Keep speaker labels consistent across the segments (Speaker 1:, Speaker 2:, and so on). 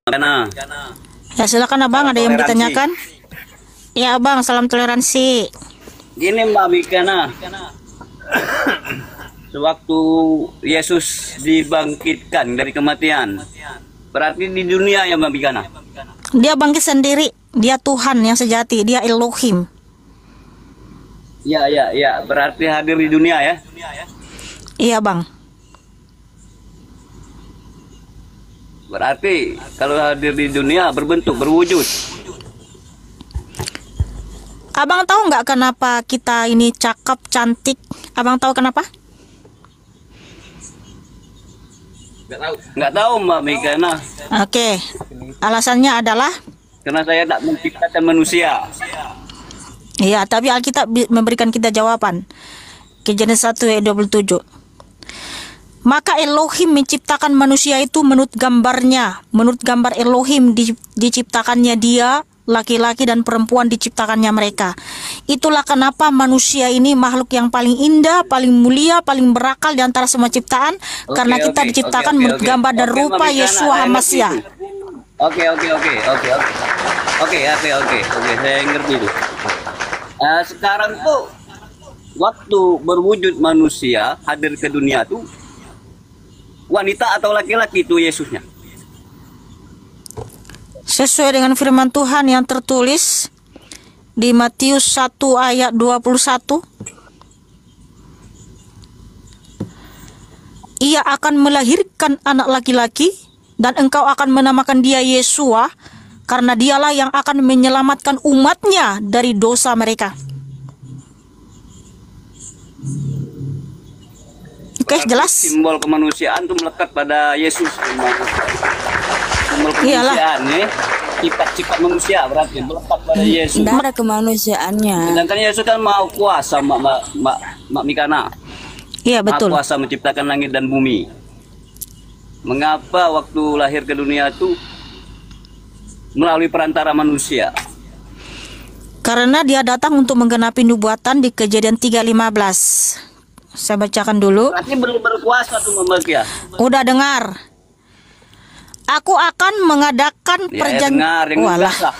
Speaker 1: Karena
Speaker 2: Ya silakan abang, ada yang ditanyakan? Ya abang, salam toleransi.
Speaker 1: gini Mbak Mikana, sewaktu Yesus dibangkitkan dari kematian, berarti di dunia ya Mbak Mikana?
Speaker 2: Dia bangkit sendiri, dia Tuhan yang sejati, dia Elohim.
Speaker 1: Ya, berarti hadir di dunia ya?
Speaker 2: Iya bang.
Speaker 1: Berarti kalau hadir di dunia berbentuk, berwujud.
Speaker 2: Abang tahu nggak kenapa kita ini cakep, cantik? Abang tahu kenapa?
Speaker 1: Nggak tahu Mbak Mikana,
Speaker 2: Oke, alasannya adalah
Speaker 1: karena saya tak menciptakan manusia.
Speaker 2: iya, tapi Alkitab memberikan kita jawaban. Kejadian 1 ayat 27. Maka Elohim menciptakan manusia itu menurut gambarnya. Menurut gambar Elohim diciptakannya dia, laki-laki dan perempuan diciptakannya mereka. Itulah kenapa manusia ini makhluk yang paling indah, paling mulia, paling berakal di antara semua ciptaan. Karena kita diciptakan menurut gambar dan rupa Yeshua HaMashiach.
Speaker 1: Oke, saya ngerti itu. Sekarang tuh waktu berwujud manusia hadir ke dunia tuh wanita atau laki-laki itu Yesusnya?
Speaker 2: Sesuai dengan firman Tuhan yang tertulis di Matius 1 ayat 21. Ia akan melahirkan anak laki-laki dan engkau akan menamakan dia Yeshua, karena dialah yang akan menyelamatkan umatnya dari dosa mereka. Oke, jelas?
Speaker 1: Simbol kemanusiaan itu melekat pada Yesus. Simbol kemanusiaan ya. Sifat-sifat manusia berarti melekat pada Yesus.
Speaker 3: Tidak ada kemanusiaannya.
Speaker 1: Sedangkan Yesus kan maha kuasa, Mak Mikana.
Speaker 2: Iya, betul.
Speaker 1: Maha kuasa menciptakan langit dan bumi. Mengapa waktu lahir ke dunia itu melalui perantara manusia?
Speaker 2: Karena dia datang untuk menggenapi nubuatan di Kejadian 3:15. Saya bacakan dulu.
Speaker 1: Berarti belum berkuasa tuh membaca.
Speaker 2: Udah dengar. Aku akan mengadakan perjanjian. Walah.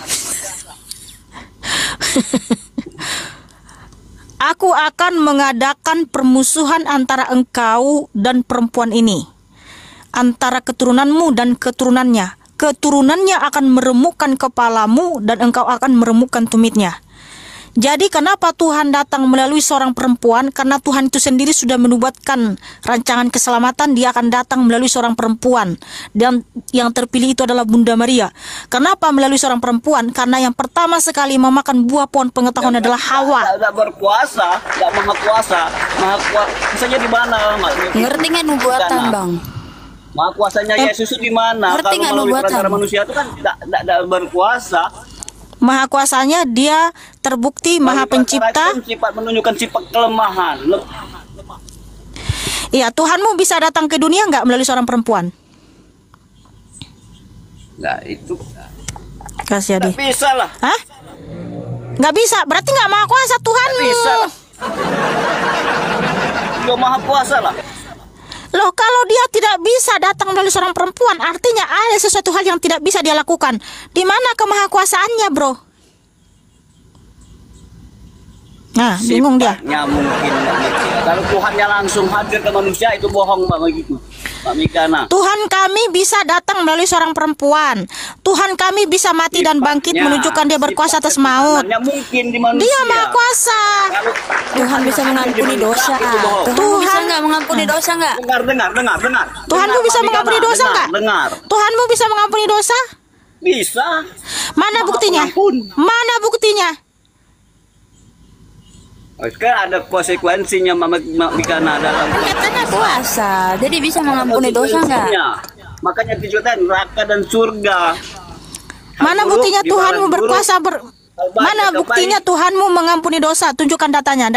Speaker 2: Aku akan mengadakan permusuhan antara engkau dan perempuan ini, antara keturunanmu dan keturunannya. Keturunannya akan meremukkan kepalamu dan engkau akan meremukkan tumitnya. Jadi kenapa Tuhan datang melalui seorang perempuan? Karena Tuhan itu sendiri sudah menubuatkan rancangan keselamatan. Dia akan datang melalui seorang perempuan. Dan yang terpilih itu adalah Bunda Maria. Kenapa melalui seorang perempuan? Karena yang pertama sekali memakan buah pohon pengetahuan adalah Hawa.
Speaker 1: Tidak berkuasa, tidak maha kuasa. Maha kuasanya di mana?
Speaker 3: Ngerti nggak nubuatan bang?
Speaker 1: Maha kuasanya Yesus itu di mana?
Speaker 3: Ngerti nggak
Speaker 1: Kalau melalui
Speaker 3: nubuatan?
Speaker 1: perantara manusia itu kan tidak berkuasa.
Speaker 2: Maha kuasanya dia terbukti maha pencipta.
Speaker 1: Sifat menunjukkan sifat kelemahan.
Speaker 2: Iya, Tuhanmu bisa datang ke dunia nggak melalui seorang perempuan?
Speaker 1: Nah itu
Speaker 2: Kasih
Speaker 1: nggak bisa lah.
Speaker 2: Hah? Nggak bisa, berarti nggak maha kuasa Tuhanmu.
Speaker 1: Bisa lah. Dia maha kuasa lah.
Speaker 2: Loh, kalau dia tidak bisa datang melalui seorang perempuan, artinya ada sesuatu hal yang tidak bisa dia lakukan. Di mana kemahakuasaannya, bro? Nah, bingung dia.
Speaker 1: Sifatnya mungkin. Kalau Tuhannya langsung hadir ke manusia itu bohong Mbak begitu. Mbak Mikana.
Speaker 2: Tuhan kami bisa datang melalui seorang perempuan. Tuhan kami bisa mati dan bangkit menunjukkan dia berkuasa atas maut.
Speaker 1: Mungkin di manusia.
Speaker 2: Dia maha kuasa.
Speaker 3: Tuhan bisa mengampuni dosa. Tuhan bisa nggak mengampuni dosa nggak?
Speaker 1: Dengar.
Speaker 2: Tuhanmu bisa mengampuni dosa nggak?
Speaker 1: Dengar.
Speaker 2: Tuhanmu bisa mengampuni dosa?
Speaker 1: Bisa.
Speaker 2: Mana buktinya? Mana buktinya?
Speaker 1: Sekarang ada konsekuensinya Mbak Mikana dalam
Speaker 3: Katanya kuasa, jadi bisa mengampuni dosa nggak?
Speaker 1: Makanya tujuan neraka dan surga.
Speaker 2: Mana buktinya Tuhanmu berkuasa Mana buktinya Tuhanmu mengampuni dosa? Tunjukkan datanya.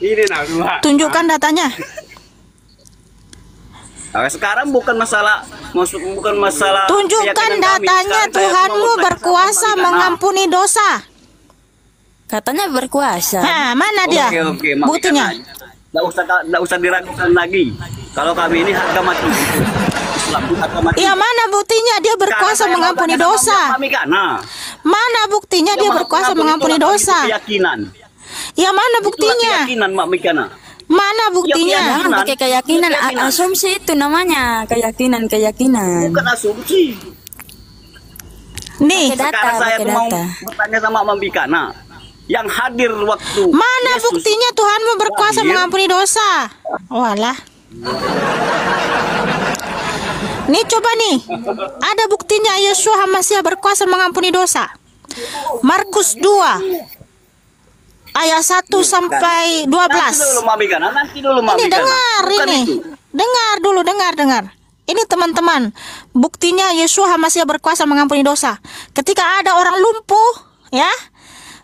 Speaker 1: Ini nah.
Speaker 2: Tunjukkan datanya.
Speaker 1: Nah, sekarang bukan masalah
Speaker 2: Tunjukkan datanya Tuhanmu berkuasa mengampuni dosa.
Speaker 3: Katanya berkuasa.
Speaker 2: Nah, mana dia?
Speaker 1: Oke,
Speaker 2: Buktinya.
Speaker 1: Nggak usah diragukan lagi. Kalau kami ini harga mati. Selamat atau mati.
Speaker 2: Ya mana buktinya dia berkuasa
Speaker 1: Sekarang saya mau
Speaker 2: mengampuni
Speaker 1: tanya sama
Speaker 2: dosa?
Speaker 1: Mami Kana.
Speaker 2: Mana buktinya
Speaker 1: Yang
Speaker 2: dia
Speaker 1: maha
Speaker 2: berkuasa
Speaker 1: pengampun
Speaker 2: mengampuni
Speaker 1: itu
Speaker 2: dosa?
Speaker 1: keyakinan.
Speaker 2: Ya mana
Speaker 1: Itulah
Speaker 2: buktinya?
Speaker 1: keyakinan Mami Kana.
Speaker 2: Mana buktinya?
Speaker 1: keyakinan.
Speaker 3: Jangan pakai keyakinan,
Speaker 1: Keyakinan.
Speaker 3: asumsi itu namanya keyakinan.
Speaker 1: Bukan asumsi.
Speaker 2: Nih,
Speaker 3: Pakai data,
Speaker 1: Sekarang saya
Speaker 3: pakai
Speaker 1: tuh mau
Speaker 3: data.
Speaker 1: bertanya sama Mami Kana. Yang hadir waktu
Speaker 2: mana
Speaker 1: Yesus
Speaker 2: buktinya Tuhanmu berkuasa
Speaker 1: lahir.
Speaker 2: mengampuni dosa? Walah. Nih coba nih, ada buktinya Yeshua HaMasyiah berkuasa mengampuni dosa. Markus 2 ayat 1 sampai 12.
Speaker 1: Nanti dulu Mami Kana, nanti dulu Mami
Speaker 2: Ini
Speaker 1: Kana.
Speaker 2: dengar
Speaker 1: Bukan
Speaker 2: ini.
Speaker 1: itu.
Speaker 2: Dengar dulu, dengar. Ini teman-teman, buktinya Yeshua HaMasyiah berkuasa mengampuni dosa. Ketika ada orang lumpuh, ya,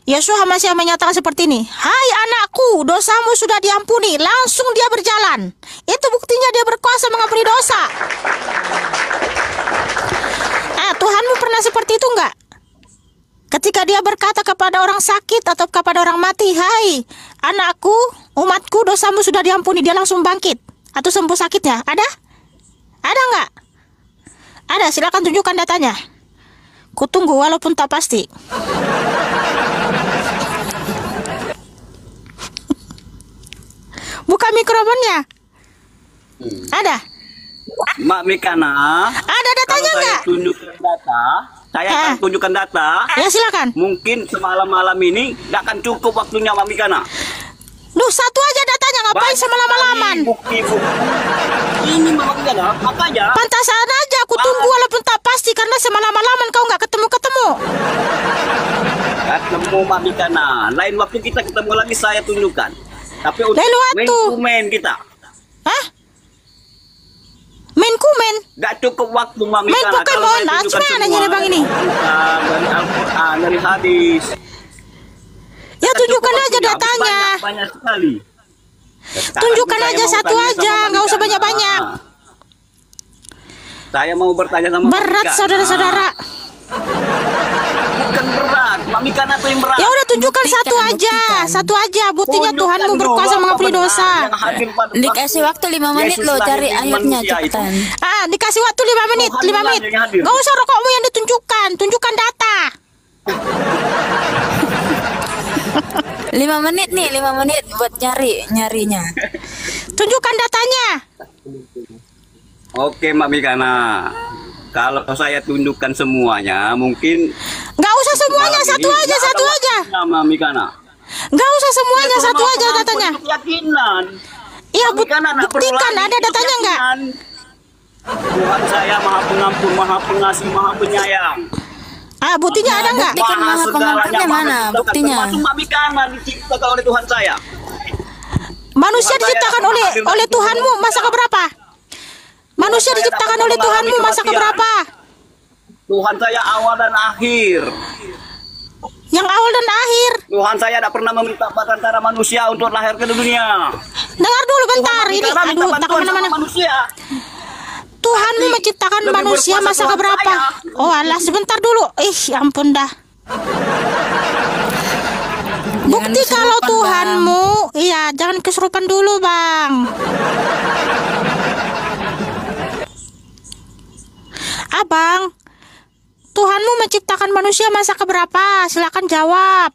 Speaker 2: Yeshua HaMasyiah menyatakan seperti ini, "Hai anakku, dosamu sudah diampuni." Langsung dia berjalan. Itu buktinya dia berkuasa mengampuni dosa. Tuhanmu pernah seperti itu enggak? Ketika dia berkata kepada orang sakit atau kepada orang mati, "Hai anakku, umatku, dosamu sudah diampuni." Dia langsung bangkit atau sembuh sakitnya. Ada? Ada enggak? Ada, silakan tunjukkan datanya. Kutunggu walaupun tak pasti. Buka mikrofonnya. Ada?
Speaker 1: Mami Kana.
Speaker 2: Ada datanya
Speaker 1: Kalau saya
Speaker 2: enggak?
Speaker 1: tunjukkan data, saya akan tunjukkan data.
Speaker 2: Ya silakan.
Speaker 1: Mungkin semalam-malam ini nggak akan cukup waktunya Mami Kana.
Speaker 2: Duh, satu aja datanya, ngapain semalam-malaman?
Speaker 1: Bukti-bukti. Ini Mami Kana, makanya.
Speaker 2: Pantasan aja aku tunggu walaupun tak pasti karena semalam-malaman kau nggak ketemu-ketemu.
Speaker 1: Ketemu Mami Kana. Lain waktu kita ketemu lagi saya tunjukkan. Tapi untuk
Speaker 2: Lain waktu.
Speaker 1: main kita.
Speaker 2: Hah? Main kumen?
Speaker 1: Gak cukup waktu Mami
Speaker 2: Main
Speaker 1: Kana.
Speaker 2: Pokemon.
Speaker 1: Kalau saya
Speaker 2: Ah,
Speaker 1: tunjukkan
Speaker 2: gimana
Speaker 1: semua
Speaker 2: nyari bang ini?
Speaker 1: dari Al-Quran, dari hadis.
Speaker 2: Ya
Speaker 1: Gak
Speaker 2: tunjukkan
Speaker 1: cukup
Speaker 2: aja
Speaker 1: waktunya.
Speaker 2: datanya.
Speaker 1: Banyak sekali. Sekarang
Speaker 2: Tunjukkan
Speaker 1: saya
Speaker 2: aja
Speaker 1: mau
Speaker 2: satu
Speaker 1: tanya
Speaker 2: aja,
Speaker 1: sama Mami
Speaker 2: nggak usah
Speaker 1: Kana.
Speaker 2: banyak-banyak.
Speaker 1: Saya mau bertanya sama
Speaker 2: Berat
Speaker 1: Mami Kana.
Speaker 2: saudara-saudara.
Speaker 1: Bukan berat, Mami Kana tuh yang berat.
Speaker 2: Ya udah tunjukkan
Speaker 3: Buktikan,
Speaker 2: satu aja,
Speaker 3: buktikan.
Speaker 2: satu aja. Buktinya
Speaker 1: Tunjukkan
Speaker 2: Tuhanmu
Speaker 1: dulu
Speaker 2: berkuasa
Speaker 1: apa
Speaker 2: mengampuni
Speaker 1: benar
Speaker 2: dosa.
Speaker 1: yang hadir pada
Speaker 3: Dikasih waktu 5 menit
Speaker 1: Yesus
Speaker 3: loh,
Speaker 1: lahir
Speaker 3: cari
Speaker 1: di
Speaker 3: ayatnya
Speaker 1: manusia itu.
Speaker 3: cepetan.
Speaker 2: Dikasih waktu 5 menit,
Speaker 1: Tuhan
Speaker 2: 5 menit.
Speaker 1: yang hadir.
Speaker 2: Gak usah rokokmu yang ditunjukkan, tunjukkan data.
Speaker 3: 5 menit nih, 5 menit buat nyarinya.
Speaker 2: Tunjukkan datanya.
Speaker 1: Oke Mami Kana. Kalau saya tunjukkan semuanya, mungkin
Speaker 2: Gak usah semuanya,
Speaker 1: malam
Speaker 2: satu
Speaker 1: ini
Speaker 2: aja,
Speaker 1: nggak
Speaker 2: satu
Speaker 1: ada
Speaker 2: aja.
Speaker 1: waktunya, Mami Kana.
Speaker 2: Gak usah semuanya,
Speaker 1: Itu
Speaker 2: satu
Speaker 1: maha
Speaker 2: aja
Speaker 1: pengampun
Speaker 2: datanya.
Speaker 1: itu keyakinan.
Speaker 2: Iya,
Speaker 1: Mami Kana nggak perlu
Speaker 2: buktikan
Speaker 1: lagi,
Speaker 2: ada
Speaker 1: itu
Speaker 2: datanya enggak?
Speaker 1: keyakinan. Tuhan saya maha pengampun, maha pengasih, maha penyayang.
Speaker 2: Buktinya ada enggak?
Speaker 3: Buktikan maha pengampunnya mana?
Speaker 1: diciptakan.
Speaker 3: Buktinya.
Speaker 1: Termasuk Mami Kana diciptakan oleh Tuhan saya.
Speaker 2: Manusia
Speaker 1: Tuhan saya
Speaker 2: diciptakan
Speaker 1: pernah
Speaker 2: oleh
Speaker 1: hadir dalam
Speaker 2: Tuhanmu masa keberapa? Manusia
Speaker 1: saya
Speaker 2: diciptakan
Speaker 1: dapat
Speaker 2: oleh
Speaker 1: mengalami
Speaker 2: Tuhanmu masa
Speaker 1: kematian.
Speaker 2: keberapa?
Speaker 1: Tuhan saya awal dan akhir.
Speaker 2: Yang awal dan akhir.
Speaker 1: Tuhan saya tidak pernah meminta antara manusia untuk lahir ke dunia.
Speaker 2: Dengar dulu bentar,
Speaker 1: Tuhan
Speaker 2: ini
Speaker 1: Kana minta
Speaker 2: aduh, tak
Speaker 1: bantuan sama
Speaker 2: kemana-mana.
Speaker 1: manusia.
Speaker 2: Tuhanmu menciptakan
Speaker 1: lebih
Speaker 2: manusia
Speaker 1: berkuasa
Speaker 2: masa
Speaker 1: Tuhan
Speaker 2: keberapa?
Speaker 1: saya.
Speaker 2: Oh alah, sebentar dulu. Ya ampun dah. Bukti kalau
Speaker 3: kesurupan,
Speaker 2: Tuhanmu, iya jangan kesurupan dulu bang. Abang, Tuhanmu menciptakan manusia masa keberapa? Silakan jawab.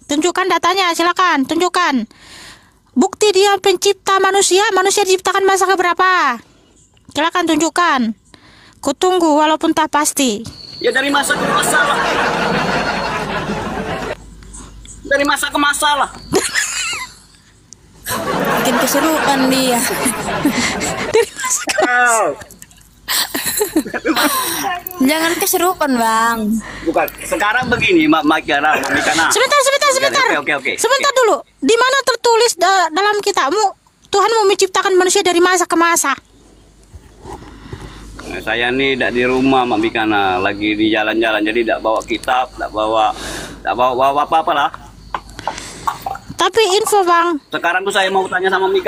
Speaker 2: Tunjukkan datanya, silakan tunjukkan. Bukti dia pencipta manusia, manusia diciptakan masa keberapa? Silakan tunjukkan. Kutunggu walaupun tak pasti.
Speaker 1: Ya dari masa ke masa lah. Dari masa ke masa lah.
Speaker 3: Bikin kesurupan dia. Jangan kesurupan, Bang.
Speaker 1: Bukan. Sekarang begini, Mami Kana.
Speaker 2: Sebentar.
Speaker 1: Oke.
Speaker 2: Sebentar dulu. Di mana tertulis dalam kitabmu Tuhanmu menciptakan manusia dari masa ke masa?
Speaker 1: Nah, saya nih tidak di rumah Mami Kana, lagi di jalan-jalan, jadi tidak bawa kitab, tidak bawa apa-apa lah.
Speaker 2: Tapi info bang,
Speaker 1: Sekarang tuh saya mau tanya sama Mami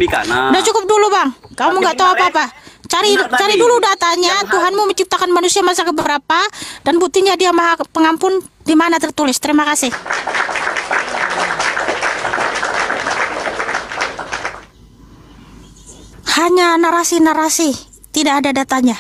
Speaker 1: Kana.
Speaker 2: udah cukup dulu bang. Kamu
Speaker 1: Tapi
Speaker 2: nggak tahu
Speaker 1: benar,
Speaker 2: apa-apa. Cari
Speaker 1: Benar tadi.
Speaker 2: dulu datanya.
Speaker 1: Yang
Speaker 2: Tuhanmu menciptakan manusia masa keberapa dan buktinya dia maha pengampun di mana tertulis. Terima kasih. Hanya narasi-narasi, Tidak ada datanya.